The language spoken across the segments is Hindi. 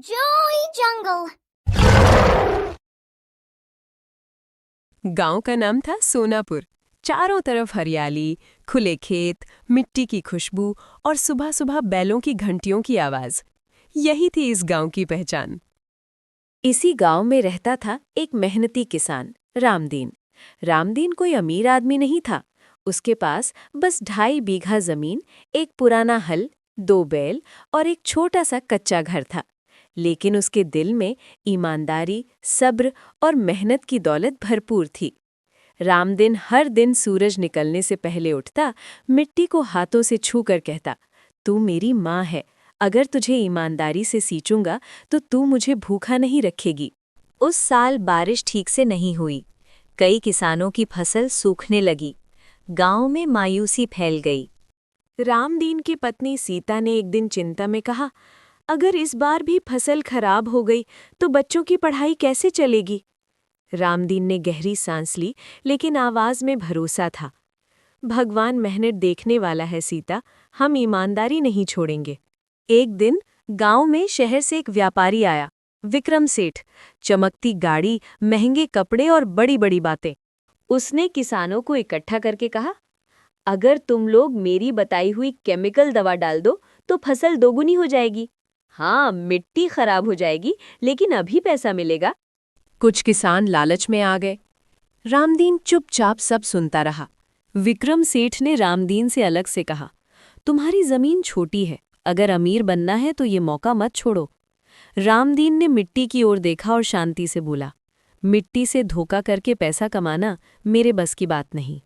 Joy Jungle। गांव का नाम था सोनापुर। चारों तरफ हरियाली, खुले खेत, मिट्टी की खुशबू और सुबह सुबह बैलों की घंटियों की आवाज। यही थी इस गांव की पहचान। इसी गांव में रहता था एक मेहनती किसान, रामदीन। रामदीन कोई अमीर आदमी नहीं था। उसके पास बस 2.5 बीघा जमीन, एक पुराना हल, 2 बैल और एक छोटा सा कच्चा घर था। लेकिन उसके दिल में ईमानदारी, सब्र और मेहनत की दौलत भरपूर थी। रामदीन हर दिन सूरज निकलने से पहले उठता, मिट्टी को हाथों से छूकर कहता, तू मेरी माँ है। अगर तुझे ईमानदारी से सींचूंगा तो तू मुझे भूखा नहीं रखेगी। उस साल बारिश ठीक से नहीं हुई। कई किसानों की फसल सूखने लगी। गांव में मायूसी फैल गई। रामदीन की पत्नी सीता ने एक दिन चिंता में कहा, अगर इस बार भी फसल खराब हो गई तो बच्चों की पढ़ाई कैसे चलेगी? रामदीन ने गहरी सांस ली, लेकिन आवाज में भरोसा था। भगवान मेहनत देखने वाला है सीता, हम ईमानदारी नहीं छोड़ेंगे। एक दिन गांव में शहर से एक व्यापारी आया, विक्रम सेठ। चमकती गाड़ी, महंगे कपड़े और बड़ी बड़ी बातें। उसने किसानों को इकट्ठा करके कहा, अगर तुम लोग मेरी बताई हुई केमिकल दवा डाल दो तो फसल दोगुनी हो जाएगी। हाँ, मिट्टी खराब हो जाएगी, लेकिन अभी पैसा मिलेगा। कुछ किसान लालच में आ गए। रामदीन चुपचाप सब सुनता रहा। विक्रम सेठ ने रामदीन से अलग से कहा, तुम्हारी जमीन छोटी है, अगर अमीर बनना है तो ये मौका मत छोड़ो। रामदीन ने मिट्टी की ओर देखा और शांति से बोला, मिट्टी से धोखा करके पैसा कमाना मेरे बस की बात नहीं।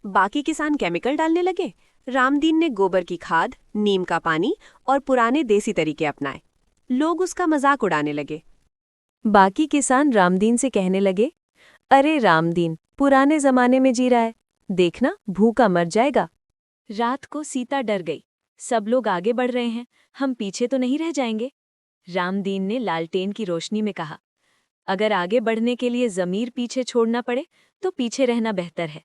बाकी किसान केमिकल डालने लगे। रामदीन ने गोबर की खाद, नीम का पानी और पुराने देसी तरीके अपनाए। लोग उसका मजाक उड़ाने लगे। बाकी किसान रामदीन से कहने लगे, अरे रामदीन पुराने जमाने में जी रहा है, देखना भूखा मर जाएगा। रात को सीता डर गई। सब लोग आगे बढ़ रहे हैं, हम पीछे तो नहीं रह जाएंगे। रामदीन ने लालटेन की रोशनी में कहा, अगर आगे बढ़ने के लिए जमीर पीछे छोड़ना पड़े तो पीछे रहना बेहतर है।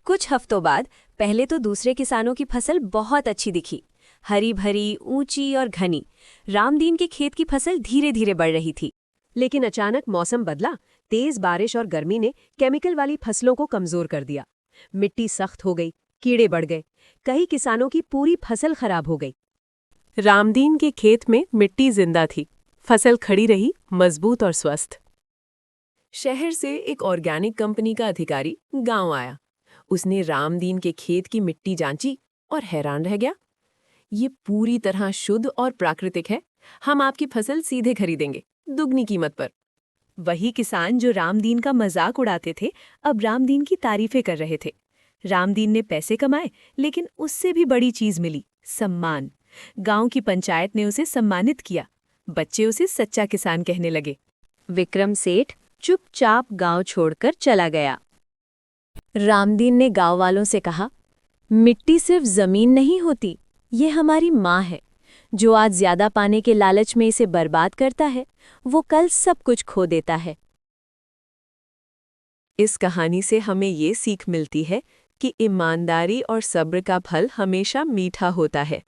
कुछ हफ्तों बाद पहले तो दूसरे किसानों की फसल बहुत अच्छी दिखी, हरी भरी, ऊंची और घनी। रामदीन के खेत की फसल धीरे धीरे बढ़ रही थी। लेकिन अचानक मौसम बदला। तेज बारिश और गर्मी ने केमिकल वाली फसलों को कमजोर कर दिया। मिट्टी सख्त हो गई, कीड़े बढ़ गए, कई किसानों की पूरी फसल खराब हो गई। रामदीन के खेत में मिट्टी जिंदा थी, फसल खड़ी रही, मजबूत और स्वस्थ। शहर से एक ऑर्गेनिक कंपनी का अधिकारी गांव आया। उसने रामदीन के खेत की मिट्टी जांची और हैरान रह गया। ये पूरी तरह शुद्ध और प्राकृतिक है, हम आपकी फसल सीधे खरीदेंगे, दुगनी कीमत पर। वही किसान जो रामदीन का मजाक उड़ाते थे, अब रामदीन की तारीफें कर रहे थे। रामदीन ने पैसे कमाए, लेकिन उससे भी बड़ी चीज मिली, सम्मान। गांव की पंचायत ने उसे सम्मानित किया। बच्चे उसे सच्चा किसान कहने लगे। विक्रम सेठ चुपचाप गांव छोड़कर चला गया। रामदीन ने गांव वालों से कहा, मिट्टी सिर्फ जमीन नहीं होती, ये हमारी माँ है। जो आज ज्यादा पाने के लालच में इसे बर्बाद करता है, वो कल सब कुछ खो देता है। इस कहानी से हमें ये सीख मिलती है कि ईमानदारी और सब्र का फल हमेशा मीठा होता है।